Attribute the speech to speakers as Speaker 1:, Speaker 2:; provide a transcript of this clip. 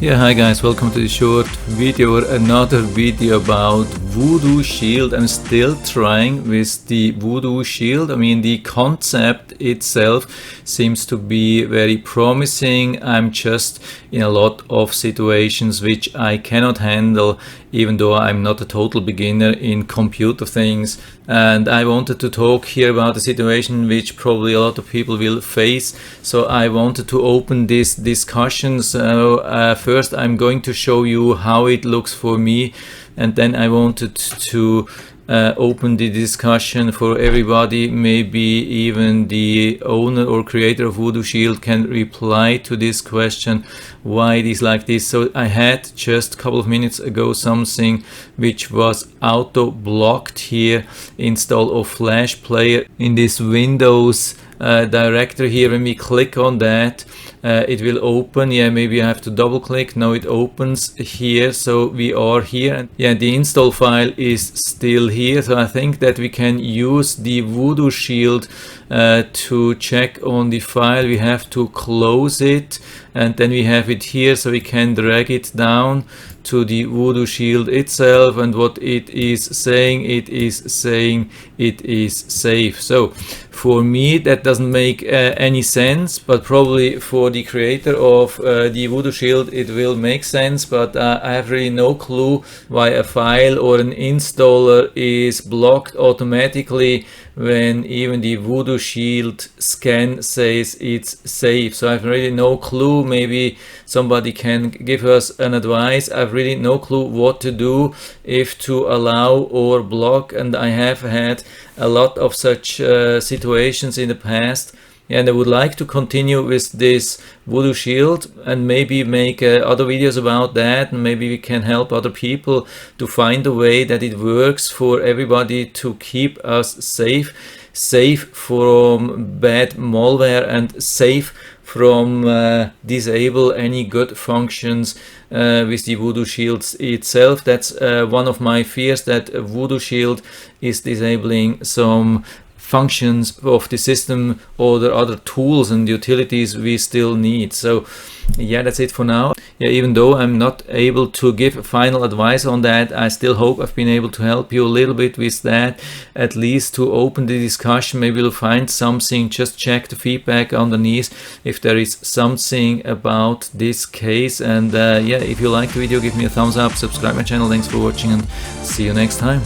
Speaker 1: Yeah, hi guys, welcome to the short video or another video about VoodooShield. I'm still trying with the VoodooShield. I mean, the concept itself seems to be very promising. I'm just in a lot of situations which I cannot handle, even though I'm not a total beginner in computer things. And I wanted to talk here about a situation which probably a lot of people will face. So I wanted to open this discussion. So first I'm going to show you how it looks for me, and then I wanted to open the discussion for everybody. Maybe even the owner or creator of VoodooShield can reply to this question, why it is like this. So I had just a couple of minutes ago something which was auto blocked here, install of Flash Player in this Windows directory here. When we click on that, it will open. Yeah, maybe I have to double click. Now it opens here, so we are here, and yeah, the install file is still here. So I think that we can use the VoodooShield to check on the file. We have to close it, and then we have it here, so we can drag it down to the VoodooShield itself. And what it is saying it is safe. So for me that doesn't make any sense, but probably for the creator of the VoodooShield it will make sense. But I have really no clue why a file or an installer is blocked automatically when even the VoodooShield scan says it's safe. So I have really no clue. Maybe somebody can give us an advice. I've really no clue what to do, if to allow or block, and I have had a lot of such situations in the past. And I would like to continue with this VoodooShield and maybe make other videos about that, and maybe we can help other people to find a way that it works for everybody to keep us safe from bad malware and safe from disable any good functions with the VoodooShield itself. That's one of my fears, that VoodooShield is disabling some functions of the system or the other tools and utilities we still need. So yeah, that's it for now. Yeah, even though I'm not able to give final advice on that, I still hope I've been able to help you a little bit with that, at least to open the discussion. Maybe you'll find something. Just check the feedback underneath if there is something about this case. And yeah, if you like the video, give me a thumbs up, subscribe my channel. Thanks for watching, and see you next time.